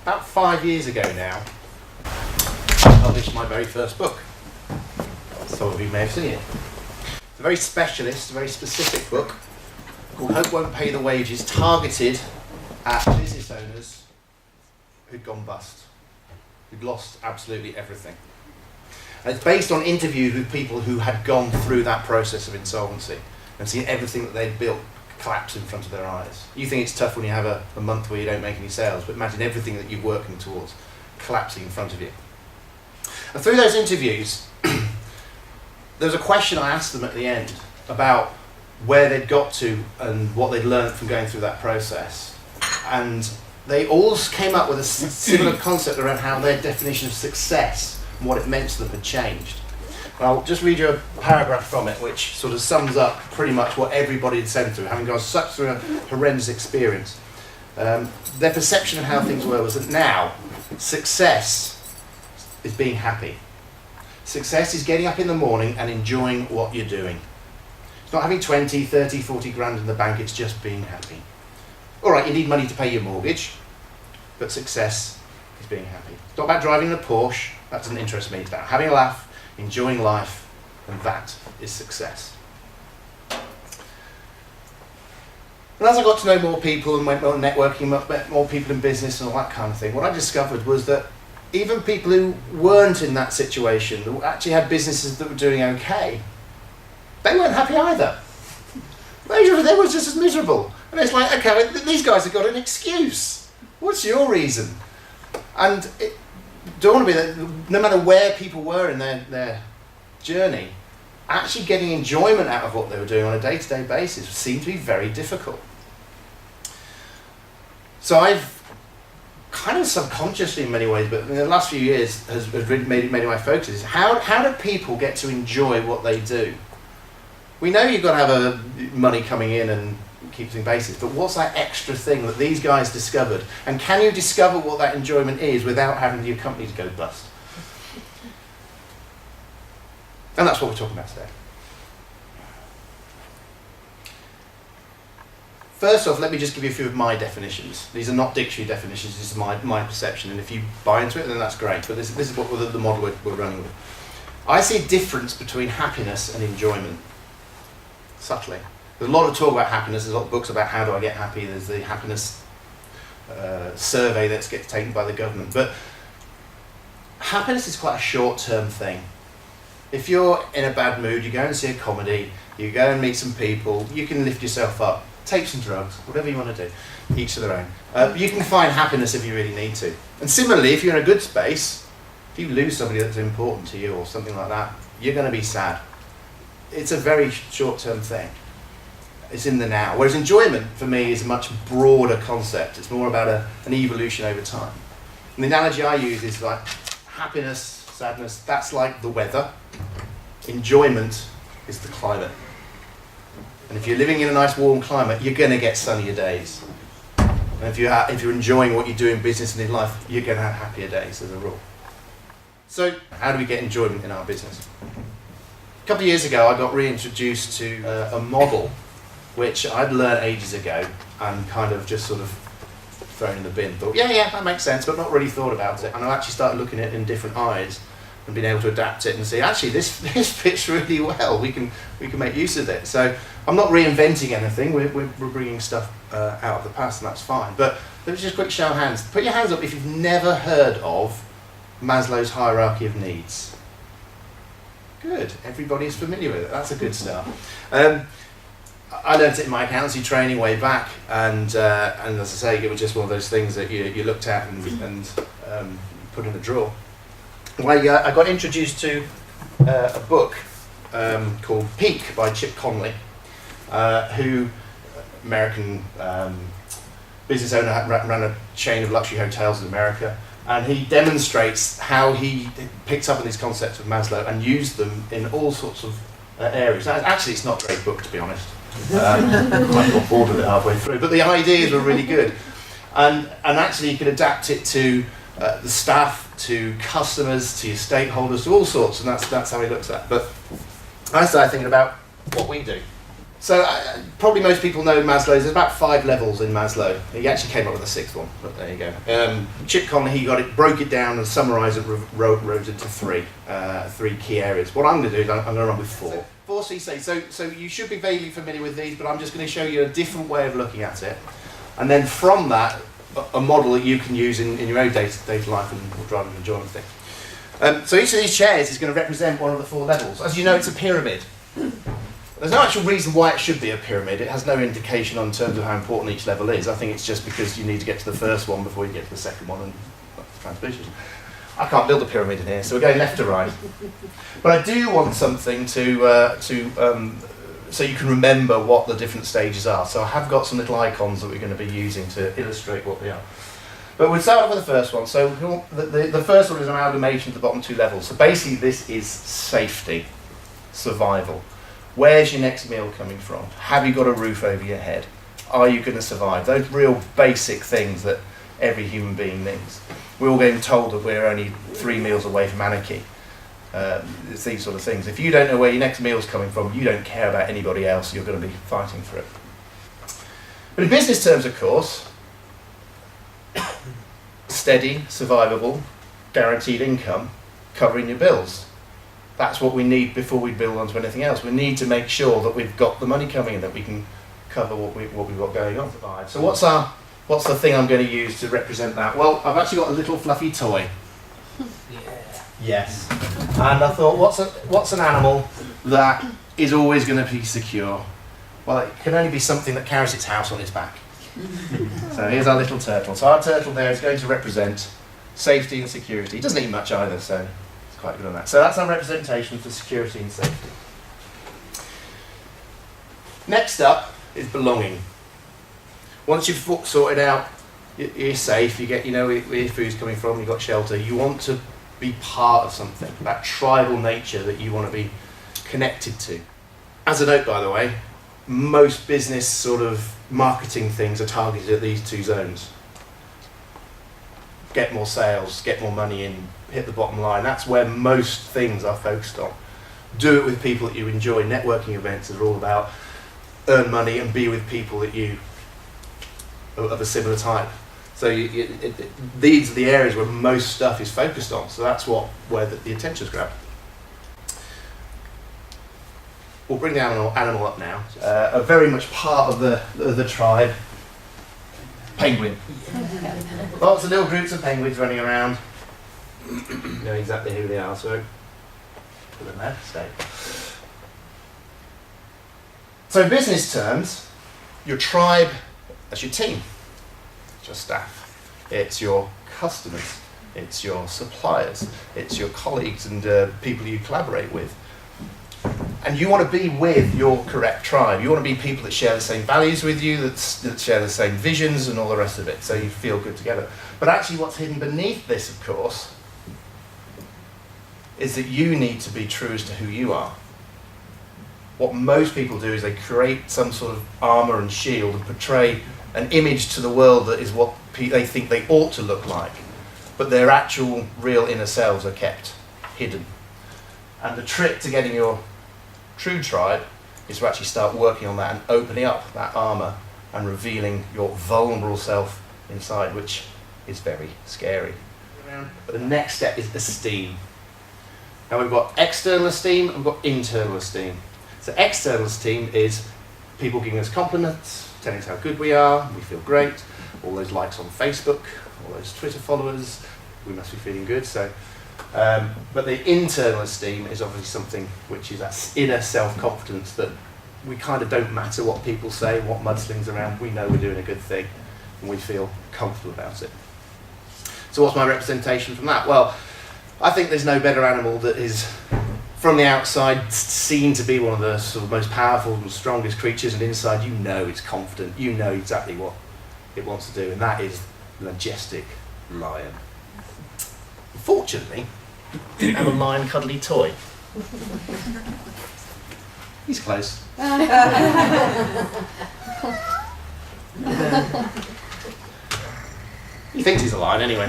about 5 years ago now, I published my very first book. Some of you may have seen it. It's a very specialist, very specific book called Hope Won't Pay the Wages, targeted at business owners who'd gone bust, who'd lost absolutely everything. And it's based on interviews with people who had gone through that process of insolvency and seen everything that they'd built collapse in front of their eyes. You think it's tough when you have a month where you don't make any sales, but imagine everything that you're working towards collapsing in front of you. And through those interviews, there was a question I asked them at the end about where they'd got to and what they'd learned from going through that process. And they all came up with a similar concept around how their definition of success and what it meant to them had changed. And I'll just read you a paragraph from it which sort of sums up pretty much what everybody had said through, having gone through a horrendous experience. Their perception of how things were was that now success is being happy. Success is getting up in the morning and enjoying what you're doing. It's not having 20, 30, 40 grand in the bank, it's just being happy. All right, you need money to pay your mortgage, but success is being happy. It's not about driving a Porsche, that doesn't interest me. It's about having a laugh, enjoying life, and that is success. And as I got to know more people and went more networking, met more people in business and all that kind of thing, what I discovered was that even people who weren't in that situation, who actually had businesses that were doing okay, they weren't happy either. They were just as miserable. And it's like, okay, these guys have got an excuse. What's your reason? And it dawned on me that no matter where people were in their journey, actually getting enjoyment out of what they were doing on a day-to-day basis seemed to be very difficult. So I've kind of subconsciously in many ways, but in the last few years has really made my focus is how do people get to enjoy what they do? We know you've got to have money coming in and keep things basic, but what's that extra thing that these guys discovered? And can you discover what that enjoyment is without having your company to go bust? And that's what we're talking about today. First off, let me just give you a few of my definitions. These are not dictionary definitions, this is my perception, and if you buy into it, then that's great, but this is what the model we're running with. I see a difference between happiness and enjoyment, subtly. There's a lot of talk about happiness, there's a lot of books about how do I get happy, there's the happiness survey that gets taken by the government, but happiness is quite a short-term thing. If you're in a bad mood, you go and see a comedy, you go and meet some people, you can lift yourself up, take some drugs, whatever you want to do, each to their own. You can find happiness if you really need to. And similarly, if you're in a good space, if you lose somebody that's important to you or something like that, you're going to be sad. It's a very short-term thing. It's in the now. Whereas enjoyment, for me, is a much broader concept. It's more about an evolution over time. And the analogy I use is like happiness, sadness, that's like the weather. Enjoyment is the climate. And if you're living in a nice warm climate, you're going to get sunnier days. And if you're enjoying what you do in business and in life, you're going to have happier days as a rule. So how do we get enjoyment in our business? A couple of years ago, I got reintroduced to a model which I'd learned ages ago and kind of just sort of thrown in the bin. Thought, yeah, that makes sense, but not really thought about it. And I actually started looking at it in different eyes and being able to adapt it and see, actually, this fits really well. We can make use of it. So I'm not reinventing anything. We're bringing stuff out of the past, and that's fine. But let me just quick show of hands. Put your hands up if you've never heard of Maslow's hierarchy of needs. Good. Everybody's familiar with it. That's a good start. I learned it in my accountancy training way back, and as I say, it was just one of those things that you looked at and put in the drawer. Well, I got introduced to a book called Peak by Chip Conley, who American business owner, ran a chain of luxury hotels in America, and he demonstrates how he picked up on these concepts of Maslow and used them in all sorts of areas. Now, actually, it's not a great book, to be honest. I got bored with it halfway through, but the ideas were really good, and actually you can adapt it to the staff, to customers, to your stakeholders, to all sorts, and that's how he looks at it. But I started thinking about what we do. So probably most people know Maslow's. There's about 5 levels in Maslow. He actually came up with a 6th one, but there you go. Chip Conley, he broke it down and summarised it, wrote it into 3 key areas. What I'm going to do is I'm going to run with 4. 4 CC. So you should be vaguely familiar with these, but I'm just going to show you a different way of looking at it. And then from that, a model that you can use in your own day-to-day life and will drive an enjoyment thing. So each of these chairs is going to represent one of the 4 levels. As you know, it's a pyramid. There's no actual reason why it should be a pyramid. It has no indication on terms of how important each level is. I think it's just because you need to get to the first one before you get to the second one and transposition. I can't build a pyramid in here, so we're going left to right. But I do want something so you can remember what the different stages are. So I have got some little icons that we're going to be using to illustrate what they are. But we'll start off with the first one. So the first one is an amalgamation of the bottom 2 levels. So basically this is safety, survival. Where's your next meal coming from? Have you got a roof over your head? Are you going to survive? Those real basic things that every human being needs. We're all getting told that we're only 3 meals away from anarchy. It's these sort of things. If you don't know where your next meal's coming from, you don't care about anybody else, you're going to be fighting for it. But in business terms, of course, steady, survivable, guaranteed income, covering your bills. That's what we need before we build onto anything else. We need to make sure that we've got the money coming in, that we can cover what we've got going on. So what's the thing I'm going to use to represent that? Well, I've actually got a little fluffy toy. Yeah. Yes. And I thought, what's an animal that is always going to be secure? Well, it can only be something that carries its house on its back. So here's our little turtle. So our turtle there is going to represent safety and security. It doesn't eat much either, so quite good on that. So that's our representation for security and safety. Next up is belonging. Once you've sorted out you're safe, you get where your food's coming from, you've got shelter, you want to be part of something, that tribal nature that you want to be connected to. As a note, by the way, most business sort of marketing things are targeted at these 2 zones. Get more sales, get more money in, hit the bottom line. That's where most things are focused on. Do it with people that you enjoy. Networking events are all about earn money and be with people that you are of a similar type. So these are the areas where most stuff is focused on. So that's where the attention's grabbed. We'll bring the animal up now. A very much part of the tribe. Penguin. Lots of little groups of penguins running around. You know exactly who they are, so put them there, stay. So in business terms, your tribe, that's your team. It's your staff. It's your customers. It's your suppliers. It's your colleagues and people you collaborate with. And you want to be with your correct tribe. You want to be people that share the same values with you, that share the same visions and all the rest of it, so you feel good together. But actually what's hidden beneath this, of course, is that you need to be true as to who you are. What most people do is they create some sort of armour and shield and portray an image to the world that is what they think they ought to look like. But their actual, real inner selves are kept hidden. And the trick to getting your true tribe is to actually start working on that and opening up that armour and revealing your vulnerable self inside, which is very scary. But the next step is esteem. Now we've got external esteem and we've got internal esteem. So external esteem is people giving us compliments, telling us how good we are, we feel great, all those likes on Facebook, all those Twitter followers, we must be feeling good. But the internal esteem is obviously something which is that inner self-confidence that we kind of don't matter what people say, what mudslings around, we know we're doing a good thing and we feel comfortable about it. So what's my representation from that? Well, I think there's no better animal that is, from the outside, seen to be one of the sort of most powerful and strongest creatures, and inside you know it's confident, you know exactly what it wants to do, and that is the majestic lion. Unfortunately, I didn't have a lion cuddly toy. He's close. He thinks he's a lion anyway.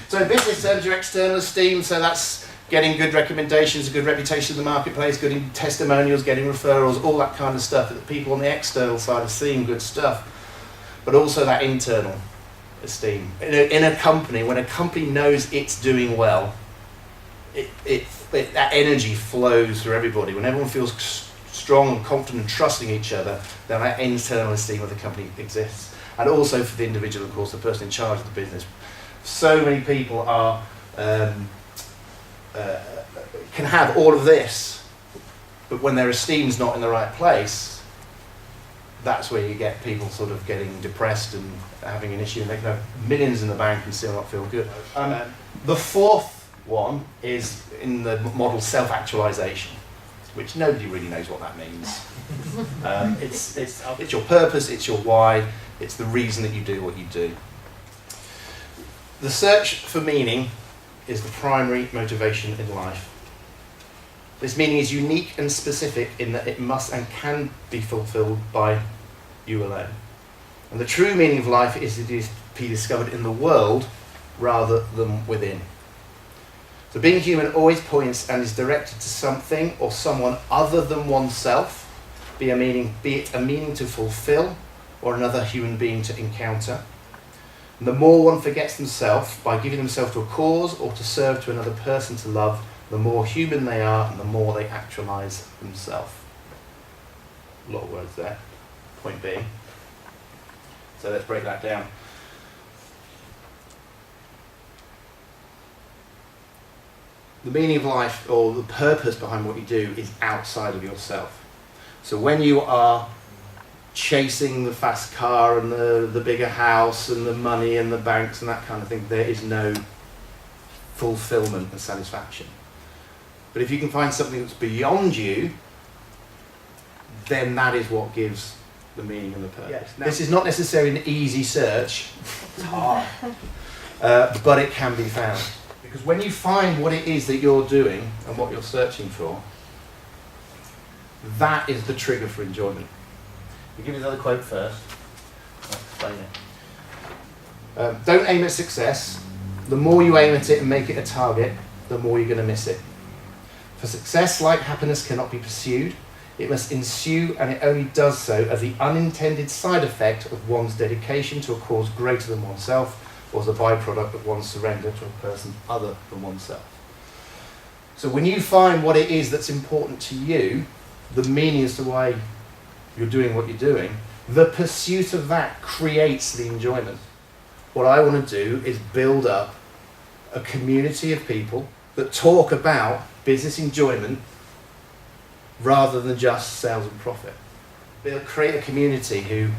So in business terms, your external esteem, so that's getting good recommendations, a good reputation in the marketplace, getting testimonials, getting referrals, all that kind of stuff that the people on the external side are seeing good stuff, but also that internal esteem. In a company, when a company knows it's doing well, that energy flows through everybody. When everyone feels strong and confident and trusting each other, then that internal esteem of the company exists. And also for the individual, of course, the person in charge of the business. So many people are can have all of this, but when their esteem's not in the right place, that's where you get people sort of getting depressed and having an issue, and they can have millions in the bank and still not feel good. The fourth one is in the model self-actualization, which nobody really knows what that means. It's your purpose, it's your why, it's the reason that you do what you do. The search for meaning is the primary motivation in life. This meaning is unique and specific in that it must and can be fulfilled by you alone. And the true meaning of life is it is to be discovered in the world rather than within. So being human always points and is directed to something or someone other than oneself, be it a meaning to fulfill or another human being to encounter. And the more one forgets themselves by giving themselves to a cause or to serve to another person to love, the more human they are and the more they actualize themselves. A lot of words there. Point being. So let's break that down. The meaning of life, or the purpose behind what you do, is outside of yourself. So when you are chasing the fast car and the bigger house and the money and the banks and that kind of thing, there is no fulfillment and satisfaction. But if you can find something that's beyond you, then that is what gives the meaning and the purpose. Yes. Now, this is not necessarily an easy search. It's hard. But it can be found. Because when you find what it is that you're doing and what you're searching for, that is the trigger for enjoyment. I'll give you another quote first. I'll explain it. Don't aim at success. The more you aim at it and make it a target, the more you're going to miss it. For success, like happiness, cannot be pursued. It must ensue, and it only does so as the unintended side effect of one's dedication to a cause greater than oneself, or as a byproduct of one's surrender to a person other than oneself. So when you find what it is that's important to you, the meaning as to why you're doing what you're doing, the pursuit of that creates the enjoyment. What I want to do is build up a community of people that talk about business enjoyment rather than just sales and profit. They'll create a community who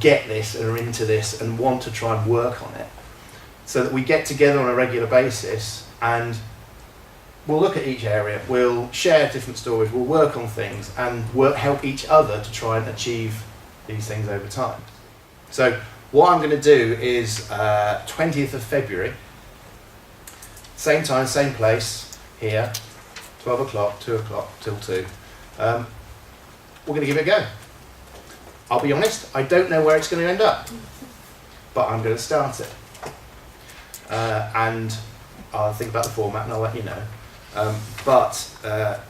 get this and are into this and want to try and work on it, so that we get together on a regular basis and we'll look at each area, we'll share different stories, we'll work on things and help each other to try and achieve these things over time. So what I'm going to do is 20th of February, same time, same place, here, 12 o'clock, 2 o'clock till 2. We're going to give it a go. I'll be honest, I don't know where it's going to end up, but I'm going to start it. And I'll think about the format and I'll let you know. But I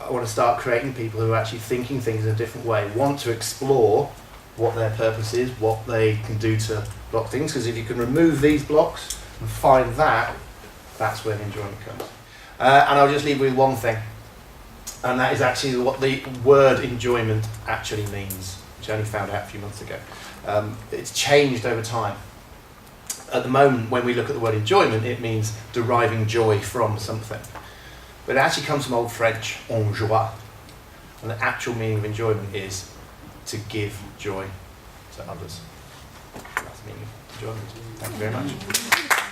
want to start creating people who are actually thinking things in a different way, want to explore what their purpose is, what they can do to block things, because if you can remove these blocks and find that, that's where the enjoyment comes. And I'll just leave you with one thing, and that is actually what the word enjoyment actually means, which I only found out a few months ago. It's changed over time. At the moment, when we look at the word enjoyment, it means deriving joy from something. But it actually comes from Old French, en joie. And the actual meaning of enjoyment is to give joy to others. That's the meaning of enjoyment. Thank you very much.